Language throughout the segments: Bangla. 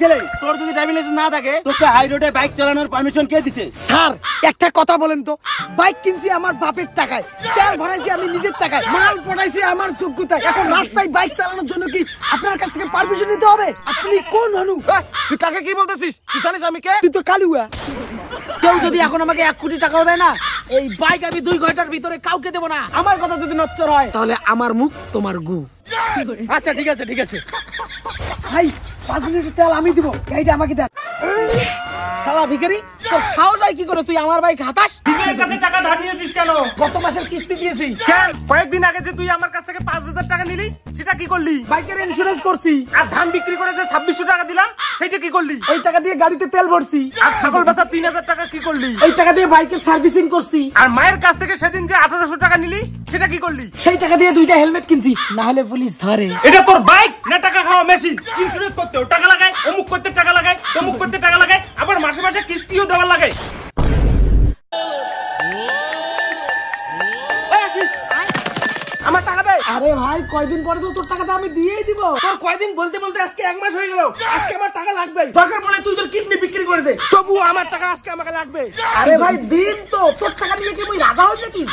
ছেলে, তোর যদি ড্রাইভিং লাইসেন্স না থাকে তোকে হাই রোডে বাইক চালানোর পারমিশন কে দিছে? স্যার একটা কথা বলেন তো, বাইক কিনছি আমার বাপের টাকায়, তেল ভরাইছি আমি নিজের টাকায়, মাল পড়াইছি আমার যোগ্যতায়, এখন রাস্তায় বাইক চালানোর জন্য কি আপনার কাছ থেকে পারমিশন নিতে হবে? আপনি কোন হনু? তুই কাকে কি বলতেছিস? তুই জানিস আমি কে? তুই তো কালুয়া। কেউ যদি এখন আমাকে 1 কোটি টাকাও দেয় না, এই বাইক আমি 2 ঘন্টার ভিতরে কাউকে দেবো না। আমার কথা যদি নচ্চর হয় তাহলে আমার মুখ তোমার গু। আচ্ছা ঠিক আছে ঠিক আছে। ভাই 5 লিটার তেল আমি দিব, গাড়িটা আমাকে দেন। শালা ভিখারি, তোর সাহস হয় কি করে তুই আমার বাইক হাতাস? তুই কাছে টাকা ধার নিয়েছিস কেন? গত মাসের কিস্তি দিয়েছি। কেন? কয়েকদিন আগে যে তুই আমার কাছ থেকে 5,000 টাকা নিলি সেটা কি করলি? বাইকের ইন্স্যুরেন্স করছি। আর ধান বিক্রি করে যে 2600 টাকা দিলাম সেটা কি করলি? ওই টাকা দিয়ে গাড়িতে তেল ভরছি। আর ছাগল বেচা 3000 টাকা কি করলি? ওই টাকা দিয়ে বাইকের সার্ভিসিং করছি। আর মায়ের কাছ থেকে সেদিন যে 1800 টাকা নিলি সেটা কি করলি? সেই টাকা দিয়ে 2টা হেলমেট কিনছি, না হলে পুলিশ ধরে। এটা তোর বাইক না টাকা খাওয়া মেশিন? ইন্স্যুরেন্স করতেও টাকা লাগায়, অমুক করতে টাকা লাগায়, তমুক করতে টাকা লাগায়, আবার মাসে মাসে কিস্তিও দেওয়ার লাগে। আমার টাকা দে। আরে ভাই কয়দিন পরে তো তোর টাকাটা আমি দিয়েই দিব। তোর কয়দিন বলতে বলতে আজকে 1 মাস হয়ে গেল। আজকে আমার টাকা লাগবে। দরকার পড়লে তুই তোর কিডনি বিক্রি করে দে, তবুও আমার টাকা আজকে আমাকে লাগবে। আরে ভাই দিন তো, তোর টাকা নিয়ে কি মুই রাজা হই নাকি?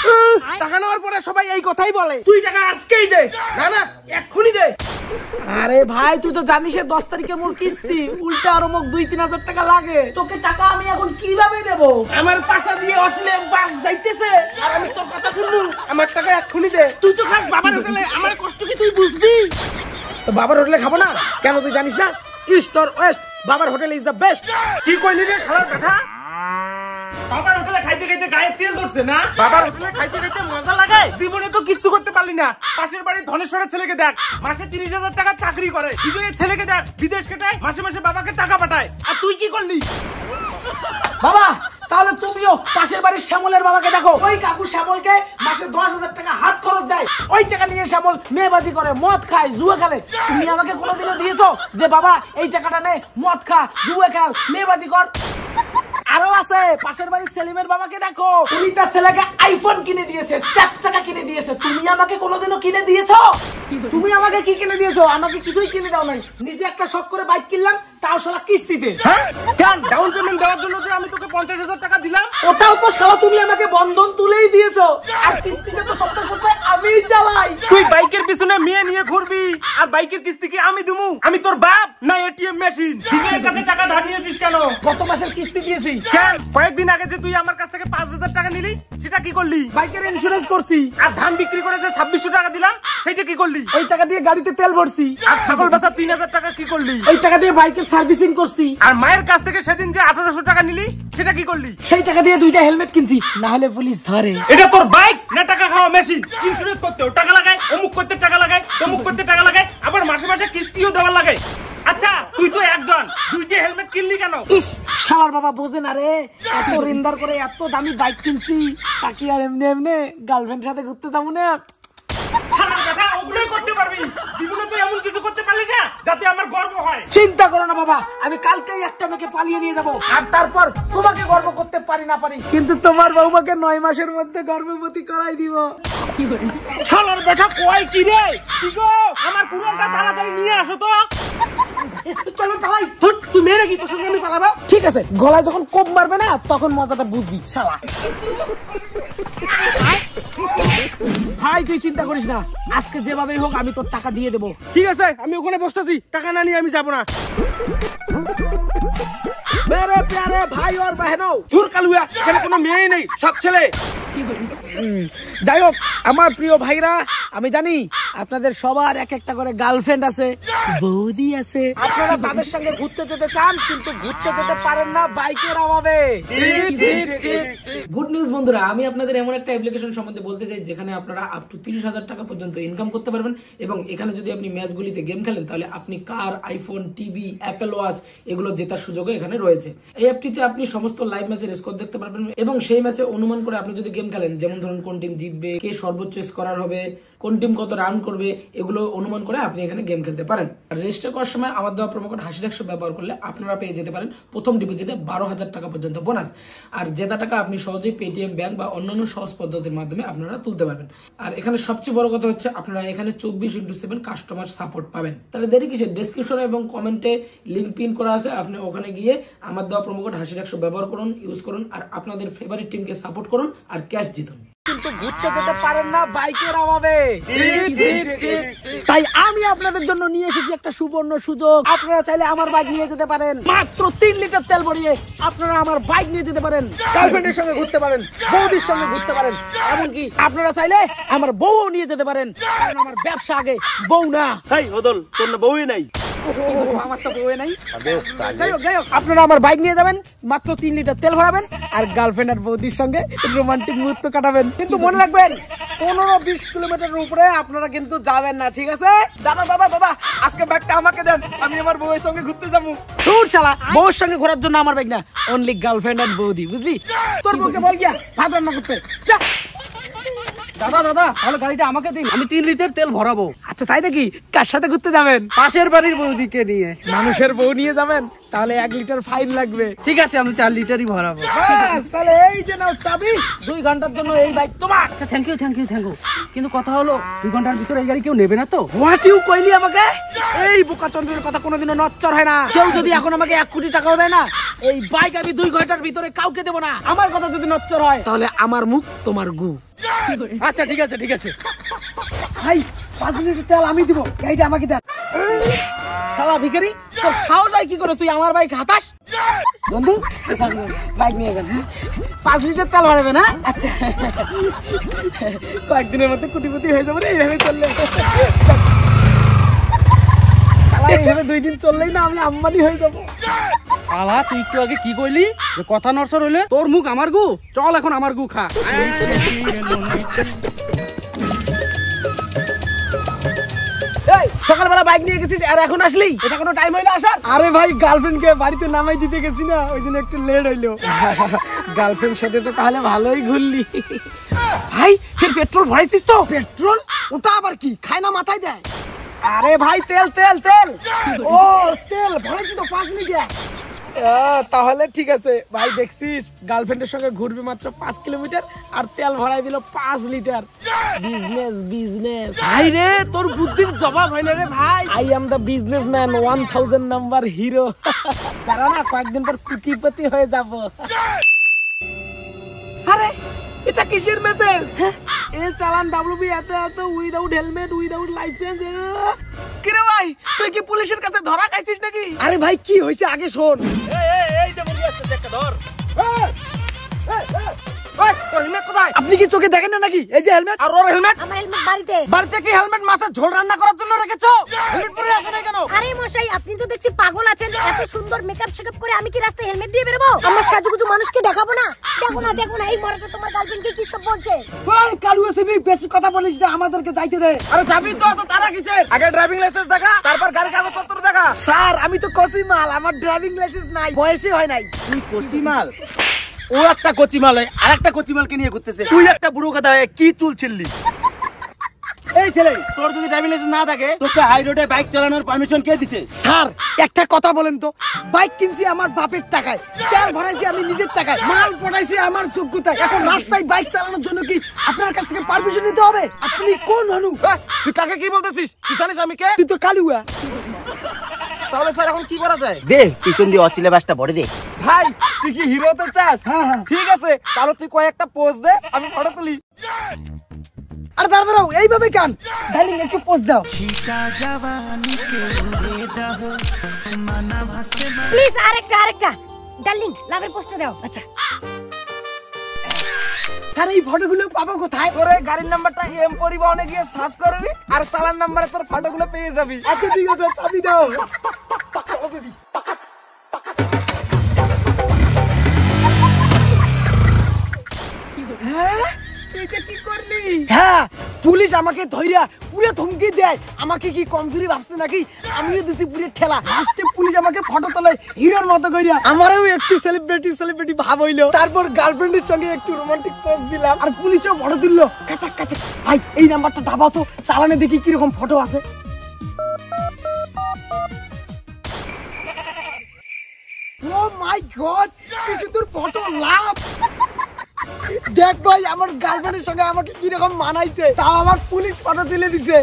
টাকা নেওয়ার পরে সবাই এই কথাই বলে, তুই টাকা আজকেই দে। না না, এক্ষুনি দে। আরে ভাই তুই তো জানিস 10 তারিখে মোর কিস্তি, উল্টা আরো মোক 2-3 হাজার টাকা লাগে। তোকে টাকা আমি এখন কিভাবে দেব? আমার পাশা দিয়ে আসলে বাস যাইতেছে আর আমি তোর কথা শুনবো। আমার টাকা এক্ষুনি দে। তুই তো খাস বাবার হোটেলে, আমার কষ্ট কি তুই বুঝবি? তো বাবার হোটেলে খাবো না কেন? তুই জানিস না ইস্ট অর ওয়েস্ট বাবার হোটেল ইজ দ্য বেস্ট। কি কইলি রে শালার কথা? বাবার হোটেলে খাইতে খাইতে গায়ে তেল ধরছে না? বাবার হোটেলে খাইতে খাইতে মজা লাগে? জীবনে তো কিচ্ছু করতে পারলি না। পাশের বাড়ির ধনেশ্বরের ছেলেকে দেখ, মাসে 30,000 টাকা চাকরি করে। বিজয়ের ছেলেকে দেখ, বিদেশ কেটায়, মাসে মাসে বাবাকে টাকা পাঠায়। আর তুই কি করলি? বাবা তাহলে তুমিও পাশের বাড়ির শ্যামলের বাবাকে দেখো, ওই কাকু শ্যামলকে মাসে 10,000 টাকা হাত খরচ দেয়। ওই টাকা নিয়ে শ্যামল মেয়েবাজি করে, মদ খায়, জুয়া খেলে। তুমি আমাকে কোনোদিনও দিয়েছো যে বাবা এই টাকাটা নে, মদ খা, জুয়া খেল, মেয়েবাজি কর? আরো আছে, পাশের বাড়ির সেলিমের বাবাকে দেখো, উনি তার ছেলেকে আইফোন কিনে দিয়েছে, 4 চাকা কিনে দিয়েছে। তুমি আমাকে কোনোদিনও কিনে দিয়েছো? তুমি আমাকে কি কিনে দিয়েছো? আমাকে কিছুই কিনে দাও নাই। নিজে একটা শখ করে বাইক কিনলাম, তাও শালা কিস্তিতে। হ্যাঁ কেন? ডাউন পেমেন্ট দেওয়ার জন্য যে আমি তোকে 50,000 টাকা দিলাম, ওটাও তো শালা তুমি আমাকে বন্ধন তুলেই দিয়েছো। আর কিস্তিতে তো সপ্তাহে সপ্তাহে আমিই চালাই। তুই বাইকের পিছনে মেয়ে নিয়ে ঘুরবি আর বাইকের কিস্তি কি আমি দিমু? আমি তোর বাপ না এটিএম মেশিন? বিজয়ের কাছে টাকা ধার নিয়েছিস কেন? গত মাসের কিস্তি দিয়েছি। কেন? কয়েকদিন আগে যে তুই আমার কাছ থেকে 5,000 টাকা নিলি সেটা কি করলি? বাইকের ইন্স্যুরেন্স করছি। আর ধান বিক্রি করে যে 2600 টাকা দিলাম সেটা কি করলি? ওই টাকা দিয়ে গাড়িতে তেল ভরছি। আর ছাগল বেচা 3000 টাকা কি করলি? ওই টাকা দিয়ে বাইকের সার্ভিসিং করছি। আর মায়ের কাছ থেকে সেদিন যে 1800 টাকা নিলি সেটা কি করলি? সেই টাকা দিয়ে 2টা হেলমেট কিনছি, না হলে পুলিশ ধরে। এটা তোর বাইক না টাকা খাওয়া মেশিন? ইন্স্যুরেন্স করতেও টাকা লাগায়, অমুক করতে টাকা লাগায়, তমুক করতে টাকা লাগায়, আবার মাসে মাসে কিস্তিও দেওয়ার লাগে। আচ্ছা তুই তো একজন, 2টা হেলমেট কিনলি কেন? ইস শালার বাবা বোঝে না রে, এত রিন্দার করে এত দামি বাইক কিনছি, তাকি আর এমনি এমনি গার্লফ্রেন্ড সাথে ঘুরতে যাবো না? শালার কথা, ওগুলোই করতে পারবি। জীবনে তো এমন কিছু করতে পারলি না যাতে আমার গর্ব হয়। চিন্তা করো না বাবা, আমি কালকেই একটা মেয়েকে পালিয়ে নিয়ে যাবো, আর তারপর তোমাকে গর্ব করতে পারি না পারি, কিন্তু তোমার বউমাকে 9 মাসের মধ্যে গর্ভবতী করাই দিব। শালার বেটা কয় কি রে? কি গো, আমার কুড়ালটা তাড়াতাড়ি নিয়ে আসো তো। চলো পালাই। তুই মেয়ে নাকি? তোর সঙ্গে আমি পালাবো? ঠিক আছে, গলায় যখন কোপ মারবে না তখন মজাটা বুঝবি শালা। ভাই তুই চিন্তা করিস না, আজকে যেভাবেই হোক আমি তোর টাকা দিয়ে দেবো। ঠিক আছে, আমি ওখানে বসতেছি, টাকা না নিয়ে আমি যাবো না। मेरे प्यारे भाई और बहनों, ধুর কালুয়া, এখানে কোনো মেয়েই নেই, সব ছেলে। যাই হোক আমার প্রিয় ভাইরা, আমি জানি আপনাদের সবার এক একটা করে গার্লফ্রেন্ড আছে, বৌদি আছে। আপনারা তাদের সঙ্গে ঘুরতে যেতে চান কিন্তু ঘুরতে যেতে পারেন না বাইকের অভাবে। গুড নিউজ বন্ধুরা, আমি আপনাদের এমন একটা অ্যাপ্লিকেশন সম্বন্ধে বলতে চাই যেখানে আপনারা আপ টু 30,000 টাকা পর্যন্ত ইনকাম করতে পারবেন। এবং এখানে যদি আপনি ম্যাচগুলিতে গেম খেলেন তাহলে আপনি কার, আইফোন, টিভি, অ্যাপেল ওয়াচ এগুলো জেতার সুযোগও এখানে রয়েছে। এই অ্যাপটিতে আপনি সমস্ত লাইভ ম্যাচের স্কোর দেখতে পারবেন এবং সেই ম্যাচে অনুমান করে আপনি যদি গেম খেলেন, যেমন ধরুন কোন টিম জিতবে, কে সর্বোচ্চ স্কোরার হবে, কোন টিম কত রান করবে এগুলো অনুমান করে আপনি এখানে গেম খেলতে পারেন। আর রেজিস্টার করার সময় আমার দেওয়া প্রোমো কোড #100 ব্যবহার করলে আপনারা পেয়ে যেতে পারেন প্রথম ডিপোজিটে 12,000 টাকা পর্যন্ত বোনাস। আর জেতা টাকা আপনি সহজেই পেটিএম ব্যাংক বা অন্যান্য সহজ পদ্ধতির মাধ্যমে আপনারা তুলতে পারবেন। আর এখানে সবচেয়ে বড় কথা হচ্ছে আপনারা এখানে 24/7 কাস্টমার সাপোর্ট পাবেন। তাহলে দেরি কিসের, ডেসক্রিপশনে এবং কমেন্টে লিংক পিন করা আছে, আপনি ওখানে গিয়ে আমার দেওয়া প্রোমো কোড #100 ব্যবহার করুন, ইউজ করুন, আর আপনাদের ফেভারিট টিমকে সাপোর্ট করুন আর ক্যাশ জিতুন। কিন্তু ঘুরতে যেতে পারেন না বাইকের অভাবে, তাই আমি আপনাদের জন্য নিয়ে এসেছি একটা সুবর্ণ সুযোগ। আপনারা চাইলে আমার বাইক নিয়ে যেতে পারেন, মাত্র 3 লিটার তেল ভরিয়ে আপনারা আমার বাইক নিয়ে যেতে পারেন, গার্লফ্রেন্ডের সঙ্গে ঘুরতে পারেন, বৌদির সঙ্গে ঘুরতে পারেন, এমনকি আপনারা চাইলে আমার বউও নিয়ে যেতে পারেন, কারণ আমার ব্যবসা আগে, বউ না। এই হদল, তোর না বউই নাই? আমার তো বউয়ে নাই। যাই হোক, আপনারা আমার বাইক নিয়ে যাবেন, মাত্র 3 লিটার তেল ভরাবেন আর গার্লফ্রেন্ড আর বৌদির সঙ্গে রোমান্টিক মুহূর্ত কাটাবেন। কিন্তু মনে রাখবেন 15-20 কিলোমিটার উপরে আপনারা কিন্তু যাবেন না, ঠিক আছে? দাদা দাদা দাদা, আজকে বাইকটা আমাকে দেন, আমি আমার বউয়ের সঙ্গে ঘুরতে যাবো। তোর শালা, বউয়ের সঙ্গে ঘোরার জন্য আমার বাইক না, অনলি গার্লফ্রেন্ড আর বৌদি, বুঝলি? তোর বউকে বল গিয়া ভাত রান্না করতে যা। দাদা দাদা, তাহলে গাড়িটা আমাকে দিন, আমি 3 লিটার তেল ভরাবো। আচ্ছা তাই নাকি? কার সাথে ঘুরতে যাবেন? পাশের বাড়ির বৌদিকে নিয়ে। মানুষের বউ নিয়ে যাবেন? তাহলে 1 লিটার ফাইন লাগবে। ঠিক আছে, আমি 4 লিটারই ভরাবো। বাস, তাহলে এই যে নাও চাবি, 2 ঘন্টার জন্য এই বাইক তোমার। আচ্ছা, থ্যাংক ইউ। কিন্তু কথা হলো 2 ঘন্টার ভিতরে এই গাড়ি কেউ নেবে না তো? হোয়াট ইউ কইলি আমাকে? এই বোকাচন্দ্রের কথা কোনোদিনও নচ্চর হয় না। কেউ যদি এখন আমাকে 1 কোটি টাকাও দেয় না, এই বাইক আমি 2 ঘন্টার ভিতরে কাউকে দেবো না। আমার কথা যদি নচ্চর হয় তাহলে আমার মুখ তোমার গু। আচ্ছা ঠিক আছে। ভাই 5 লিটার তেল আমি দিব, গাড়িটা আমাকে দেন। শালা ভিখারি, তোর সাহস হয় কি করে তুই আমার বাইক হাতাস? বন্ধু বাইক নিয়ে যান, 5 লিটার তেল ভরাবে না? আচ্ছা, কয়েকদিনের মধ্যে কোটিপতি হয়ে যাবো রে এইভাবে চললে। এইভাবে 2 দিন চললেই না আমি আম্বানি হয়ে যাবো। আলা, তুই একটু আগে কি কইলি যে কথা নড়সড় হইলে তোর মুখ আমার গু? চল এখন আমার গু খা। সকালবেলা বাইক নিয়ে গেছিস আর এখন আসলি? এটা কোনো টাইম হইলো আসার? আরে ভাই, গার্লফ্রেন্ডকে বাড়িতে নামাই দিতে গেছি না, ওই জন্য একটু লেট হইলো। গার্লফ্রেন্ড সাথে তো তাহলে ভালোই ঘুরলি। ভাই ফের পেট্রোল ভরাইছিস তো? পেট্রোল? ওটা আবার কি, খায় না মাথায় দেয়? আরে ভাই তেল। ও তেল ভরাইছি তো 5 লিটার। তাহলে ঠিক আছে ভাই, দেখছিস গার্লফ্রেন্ডের সঙ্গে ঘুরবি মাত্র 5 কিলোমিটার আর তেল ভরাই দিল 5 লিটার। বিজনেস ভাই রে, তোর বুদ্ধির জবাব হয় না রে ভাই। I am the businessman, 1000 number hero. দাঁড়া না, কয়েকদিন পর কোটিপতি হয়ে যাব। আরে এটা কিসের মেসেজ? এ চালান WB এত উইদাউট হেলমেট, উইদাউট লাইসেন্স। কিরে ভাই, তুই কি পুলিশের কাছে ধরা খাইছিস নাকি? আরে ভাই কি হয়েছে আগে শোন। এই যে মুড়ি আসছে, একটা ধর। তোর হেলমেট কোথায়? আপনি কি চোখে দেখেন না নাকি? এই যে হেলমেট। আর ওর হেলমেট? আমার হেলমেট বাড়িতে। বাড়িতে কি হেলমেট মাছের ঝোল রান্না করার জন্য রেখেছো? হেলমেট পরে আসে না কেন? আরে মশাই, আপনি তো দেখছি পাগল আছেন। এত সুন্দর মেকআপ শেকআপ করে আমি কি রাস্তায় হেলমেট দিয়ে বেরোবো? আমার সাজুগুজু মানুষকে দেখাবো না? দেখো না, এই মরাটা তোমার গার্লফ্রেন্ডকে কি সব বলছে? ওই কালু এসবি বেশি কথা বলিস না, আমাদেরকে যাইতে দে। আরে যাবি তো, এত তারা কিসের? আগে ড্রাইভিং লাইসেন্স দেখা, তারপর গাড়ি কাগজপত্র দেখা। স্যার আমি তো কচি মাল, আমার ড্রাইভিং লাইসেন্স নাই, বয়সই হয় নাই। তুই কচি মাল? ও একটা কচি মাল হয়, আর একটা কচি মালকে নিয়ে ঘুরতেছে। তুই একটা বুড়ো কথা হয়ে কি চুল ছিললি? এই ছেলে, তোর যদি ড্রাইভিং লাইসেন্স না থাকে তোকে হাই রোডে বাইক চালানোর পারমিশন কে দিছে? স্যার একটা কথা বলেন তো, বাইক কিনছি আমার বাপের টাকায়, তেল ভরাইছি আমি নিজের টাকায়, মাল পড়াইছি আমার যোগ্যতায়, এখন রাস্তায় বাইক চালানোর জন্য কি আপনার কাছ থেকে পারমিশন নিতে হবে? আপনি কোন হনু? তুই কাকে কি বলতেছিস? তুই জানিস আমি কে? তুই তো কালুয়া। তাহলে স্যার এখন কি করা যায়? দে পিছন দিয়ে অচিলে বাসটা ভরে দে। ভাই তুই কি হিরো হতে চাস? হ্যাঁ। ঠিক আছে, তাহলে তুই কয়েকটা পোজ দে, আমি ফটো তুলি। আরে দাঁড়াও, এইভাবে কান ডার্লিং, একটু পোজ দাও। প্লিজ আরেকটা ডার্লিং, লাভের পোস্টটা দাও। আচ্ছা স্যার, এই ফটোগুলো পাবো কোথায়? তোর গাড়ির নাম্বারটা এম পরিবহনে গিয়ে সার্চ করবি, আর চালান নাম্বারে তোর ফটোগুলো পেয়ে যাবি। আচ্ছা ঠিক আছে, চাবি দাও। হ্যাঁ, পুলিশ আমাকে ধইরা পুরো ধমকি দেয়। আমাকে কি কমজোরি ভাবছে নাকি? আমিও দিছি পুরো ঠেলা। লাস্টে পুলিশ আমাকে ফটো তোলে হিরোর মতো কইরা। আমারও একটু সেলিব্রিটি ভাব হইলো। তারপর গার্লফ্রেন্ডের সঙ্গে একটু রোমান্টিক পোজ দিলাম, আর পুলিশও ফটো তুললো। কাচাক কাচাক। ভাই এই নাম্বারটা দাবাও তো, চালানে দেখি কিরকম ফটো আছে। ও মাই গড, কি সুন্দর ফটো, লাভ। দেখ ভাই আমার গার্লফ্রেন্ডের সঙ্গে আমাকে কিরকম মানাইছে, তাও আমার পুলিশ ফটো তুলে দিছে।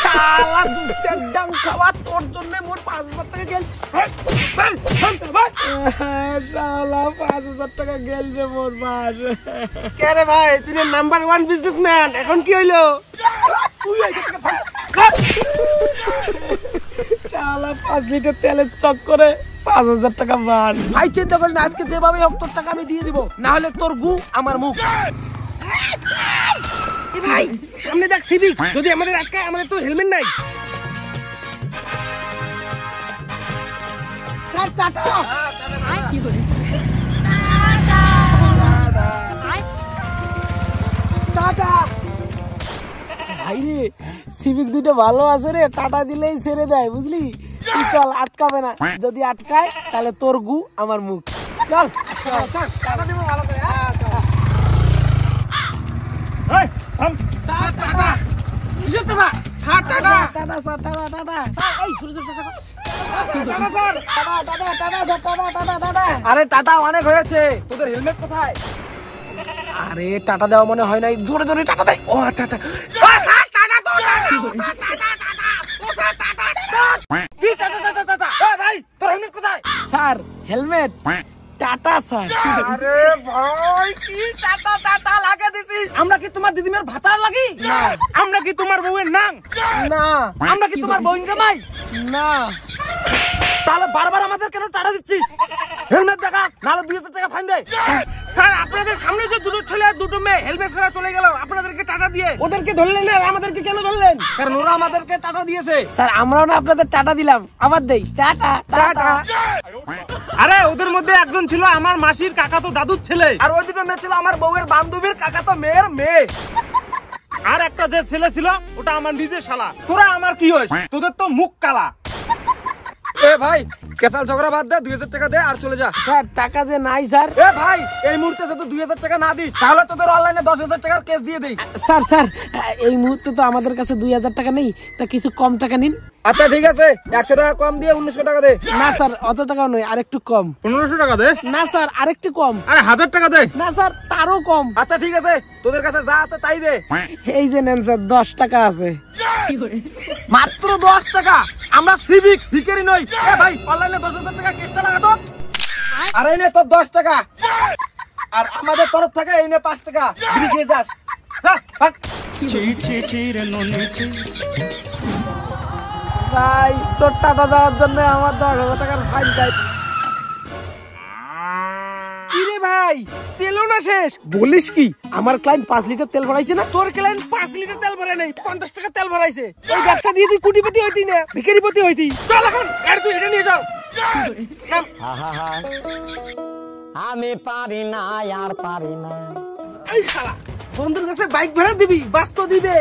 শালা দুধের দাম খাওয়া, তোর জন্য মোর 5,000 টাকা গেল। শালা 5,000 টাকা গেল রে মোর বাস। কে রে ভাই, তুই নাম্বার 1 বিজনেসম্যান, এখন কি হইলো? শালা 5 লিটার তেলের চক্করে 5,000 টাকা মান। ভাই চিন্তা করিস না, আজকে যেভাবে হোক তোর টাকা আমি দিয়ে দিব, না হলে তোর গু আমার মুখ। এ ভাই সামনে দেখ সিভিক, যদি আমাদের আটকায়, আমাদের তো হেলমেট নাই। Sir tata. টাটা। ভাই রে সিভিক দুটো ভালো আছে রে, টাটা দিলেই ছেড়ে দেয় বুঝলি। তুই চল, আটকাবে না, যদি আটকায় তাহলে তোর গু আমার মুখ। চল চল, টাটা দিব ভালো করে। এই থাম। Sir tata. কিসের tata? Sir tata. Tata sir, tata tata. এই ছোট ছোট tata. Tata sir, tata tata tata sir, tata tata tata. আরে টাটা অনেক হয়েছে, তোদের হেলমেট কোথায়? আরে টাটা দেওয়া মনে হয় নাই, জোরে জোরে টাটা দেয়। ও আচ্ছা আচ্ছা। স্যার টাটা তো টাটা। ভাই তোর হেলমেট কোথায়? Sir helmet tata sir. আরে ভাই কি টাটা টাটা লাগা দিছিস? আমরা কি তোমার দিদিমের ভাতার লাগি? না। আমরা কি তোমার বউয়ের নাম? না। আমরা কি তোমার বোন জামাই? না। তাহলে বারবার আমাদের কেন টাটা দিচ্ছিস? হেলমেট দেখা, নাহলে 2,000 টাকা ফাইন দে। স্যার আপনাদের সামনে যে দুটো ছেলে আর দুটো মেয়ে হেলমেট ছাড়া চলে গেল, আপনাদেরকে টাটা দিয়ে ওদেরকে ধরলেন না, আর আমাদেরকে কেন ধরলেন? কারণ ওরা আমাদেরকে টাটা দিয়েছে। স্যার আমরাও না আপনাদের টাটা দিলাম, আবার দেই টাটা টাটা। আরে ওদের মধ্যে একজন ছিল আমার মাসির কাকাতো দাদুর ছেলে, আর ওই দুটো মেয়ে ছিল আমার বউয়ের বান্ধবীর কাকাতো মেয়ের মেয়ে। আর একটা যে ছেলে ছিল ওটা আমার নিজের শালা। তোরা আমার কি হইস? তোদের তো মুখ কালা। এ ভাই কেসাল ঝগড়া বাদ দে, 2,000 টাকা দে আর চলে যা। স্যার টাকা যে নাই স্যার। এ ভাই এই মুহূর্তে যদি 2,000 টাকা না দিস, তাহলে তোদের অনলাইনে 10,000 টাকার কেস দিয়ে দেই। স্যার স্যার এই মুহূর্তে তো আমাদের কাছে 2,000 টাকা নেই, তা কিছু কম টাকা নিন। আচ্ছা ঠিক আছে, 100 টাকা কম দিয়ে 1,900 টাকা দে। না স্যার অত টাকাও নয়, আরেকটু কম। 1500 টাকা দে। না স্যার আরেকটু কম। আরে 1000 টাকা দে। না স্যার তারও কম। আচ্ছা ঠিক আছে, তোদের কাছে যা আছে তাই দে। এই যে নেন স্যার, 10 টাকা আছে। মাত্র 10 টাকা? আমরা সিভিক ভিখারি নই। এ ভাই অনলাইনে 10,000 টাকা কেসটা লাগা তো। আর এই নে তোর 10 টাকা, আর আমাদের তরফ থেকে এই নে 5 টাকা। বিড়ি খেয়ে যাস। ভাই তোর টাকা দেওয়ার জন্য আমার 10,000 টাকার ফাইন চাই। কিরে ভাই তেলও না শেষ? বলিস কি, আমার ক্লায়েন্ট 5 লিটার তেল ভরাইছে না? তোর ক্লায়েন্ট 5 লিটার তেল ভরায় নাই, 50 টাকা তেল ভরাইছে। ওই ব্যবসা দিয়ে তুই কোটিপতি হইতি না, ভিখারিপতি হইতি। চল এখন গাড়ি তুই এটা নিয়ে চল। আমি পারি না আর পারি না। এই শালা বন্ধুর কাছে বাইক ভাড়া দিবি, বাস তো দিবে।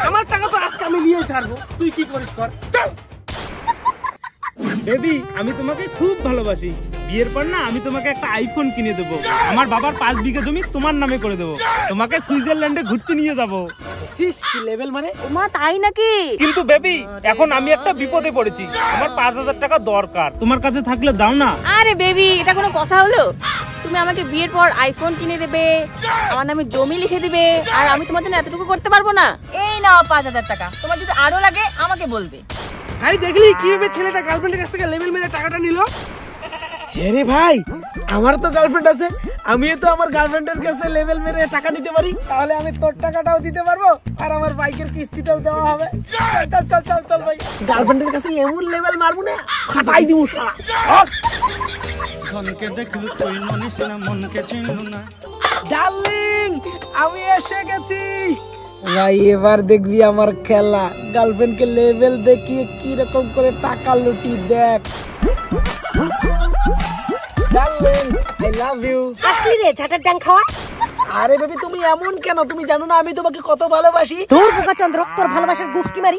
আমার টাকা তো আজকে আমি নিয়ে ছাড়বো, তুই কি করিস কর। চল বেবি, আমি তোমাকে খুব ভালোবাসি। বিয়ের পর না আমি তোমাকে একটা আইফোন কিনে দেবো, আমার বাবার 5 বিঘা জমি তোমার নামে করে দেবো, তোমাকে সুইজারল্যান্ডে ঘুরতে নিয়ে যাবো। কি লেভেল মানে? মা তাই নাকি? কিন্তু বেবি এখন আমি একটা বিপদে পড়েছি, আমার 5,000 টাকা দরকার, তোমার কাছে থাকলে দাও না। আরে বেবি এটা কোনো কথা হলো? তুমি আমাকে বিয়ের পর আইফোন কিনে দেবে, আমার নামে জমি লিখে দিবে, আর আমি তোমার জন্য এতটুকু করতে পারবো না? এই নাও 5,000 টাকা, তোমার যদি আরো লাগে আমাকে বলবে। ভাই দেখলি কিভাবে ছেলেটা গার্লফ্রেন্ডের কাছ থেকে লেভেল মেরে টাকাটা নিল? আরে ভাই আমার তো গার্লফ্রেন্ড আছে, আমিও তো আমার গার্লফ্রেন্ডের কাছে লেভেল মেরে টাকা নিতে পারি, তাহলে আমি তোর টাকাটাও দিতে পারবো আর আমার বাইকের কিস্তিটাও দেওয়া হবে। চল চল চল চল চল ভাই, গার্লফ্রেন্ডের কাছে এমন লেভেল মারবো না, ফাটাই দিব শালা। ধনকে দেখলু তুই মনিস না, মনকে চিনলু না। ডার্লিং আমি এসে গেছি। ভাই এবার দেখবি আমার খেলা, গার্লফ্রেন্ডকে লেভেল দেখিয়ে কি রকম করে টাকা লুটি দেখ। Darling I love you. আসলি রে ছাটার ডাং খাওয়া। আরে বেবি তুমি এমন কেন? তুমি জানো না আমি তোমাকে কত ভালোবাসি? তোর বোকা চন্দ্র, তোর ভালোবাসার গোষ্ঠী মারি।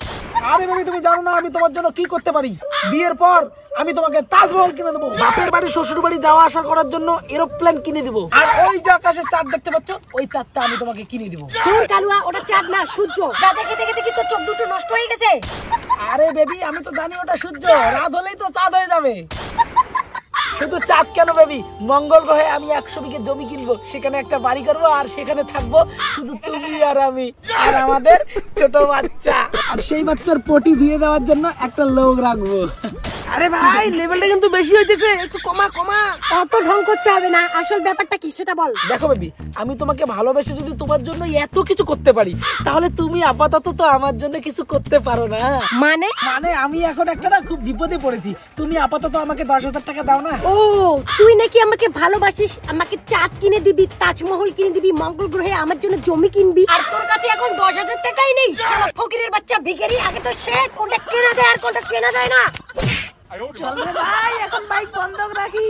আরে বেবি তুমি জানো না আমি তোমার জন্য কি করতে পারি? বিয়ের পর আমি তোমাকে তাজমহল কিনে দেবো, বাপের বাড়ি শ্বশুর বাড়ি যাওয়া আসা করার জন্য এরোপ্লেন কিনে দেবো, আর ওই যে আকাশে চাঁদ দেখতে পাচ্ছ ওই চাঁদটা আমি তোমাকে কিনে দেবো। তোর কালুয়া, ওটা চাঁদ না সূর্য। গাঁজা খেতে খেতে কি তোর চোখ দুটো নষ্ট হয়ে গেছে? আরে বেবি আমি তো জানি ওটা সূর্য, রাত হলেই তো চাঁদ হয়ে যাবে। শুধু চাঁদ কেন বেবি, মঙ্গল গ্রহে আমি 100 বিঘে জমি কিনবো, সেখানে একটা বাড়ি করবো, আর সেখানে থাকবো শুধু তুমি আর আমি আর আমাদের ছোট বাচ্চা, আর সেই বাচ্চার পটি দিয়ে দেওয়ার জন্য একটা লোক রাখবো। আরে ভাই লেভেলটা কিন্তু বেশি হইতেছে, একটু কমা কমা। অত ঢং করতে হবে না, আসল ব্যাপারটা কি সেটা বল। দেখো বেবি, আমি তোমাকে ভালোবেসে যদি তোমার জন্য এত কিছু করতে পারি, তাহলে তুমি আপাতত তো আমার জন্য কিছু করতে পারো না। মানে? মানে আমি এখন একটা না খুব বিপদে পড়েছি, তুমি আপাতত আমাকে 10,000 টাকা দাও না। ও, তুই নাকি আমাকে ভালোবাসিস, আমাকে চাঁদ কিনে দিবি, তাজমহল কিনে দিবি, মঙ্গল গ্রহে আমার জন্য জমি কিনবি, আর তোর কাছে এখন 10,000 টাকাই নেই। শালা ফকিরের বাচ্চা ভিখারি, আগে তো সে কোনটা কেনা যায় আর কোনটা কেনা যায় না। চল রে ভাই, এখন বাইক বন্ধক রাখি।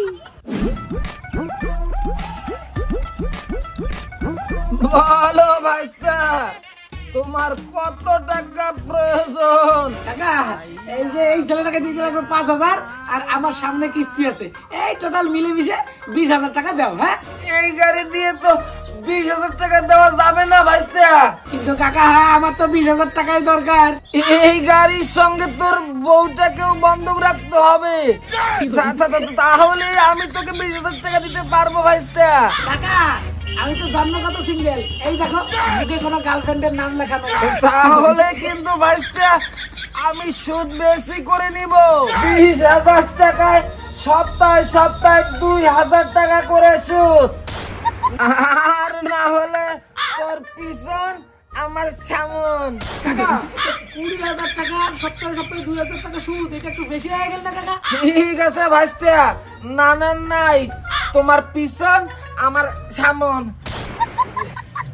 বলো ভাইস্তা, তোমার কত টাকা প্রয়োজন? টাকা এই যে এই ছেলেটাকে দিতে লাগবে 5,000, আর আমার সামনে কিস্তি আছে, এই টোটাল মিলে মিশে 20,000 টাকা দাও। হ্যাঁ, এই গাড়ি দিয়ে তো 20,000 টাকা দেওয়া যাবে না ভাইস্তা। কিন্তু কাকা হ্যাঁ আমার তো 20,000 টাকাই দরকার। এই গাড়ির সঙ্গে তোর বউটাকেও বন্ধক রাখতে হবে, তাহলে আমি তোকে 20,000 টাকা দিতে পারবো ভাইস্তা। কাকা আমি তো জন্মগত সিঙ্গেল, এই দেখো মুখে কোনো গার্লফ্রেন্ডের নাম লেখা নাই। তাহলে কিন্তু ভাইস্তা আমি সুদ বেশি করে নিব, 20,000 টাকায় সপ্তাহে সপ্তাহে 2,000 টাকা করে সুদ, আর না হলে তোর পিছন আমার সামন। কাকা 20,000 টাকা আর সপ্তাহে সপ্তাহে 2,000 টাকা সুদ, এটা একটু বেশি হয়ে গেল না কাকা? ঠিক আছে ভাইস্তা, না না নাই, তোমার পিছন আমার সামন।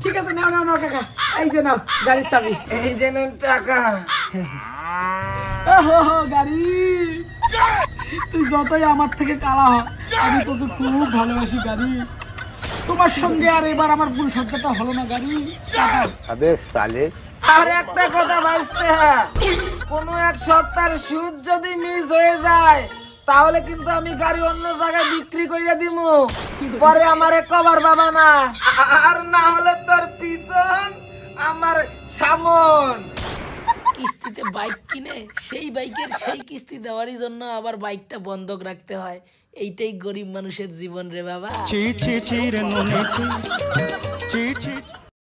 ঠিক আছে নাও নাও নাও কাকা, এই যে নাও গাড়ির চাবি। এই যে নেন টাকা। ওহো, গাড়ি তুই যতই আমার থেকে কালা হ, আমি তোকে খুব ভালোবাসি গাড়ি, তোমার সঙ্গে আর এবার আমার ভুল সজ্জাটা হলো না গাড়ি। টাকা আর একটা কথা ভাইস্তা, কোনো এক সপ্তাহের সুদ যদি মিস হয়ে যায় তাহলে কিন্তু আমি গাড়ি অন্য জায়গায় বিক্রি করে দিমু, পরে আমারে কভার পাবা না, আর না হলে তোর পিছন আমার সামন। কিস্তিতে বাইক কিনে সেই বাইকের সেই কিস্তি দেওয়ারই জন্য আবার বাইকটা বন্ধক রাখতে হয়, এইটাই গরিব মানুষের জীবন রে বাবা। চি চি চি রে নুনি চি চি চি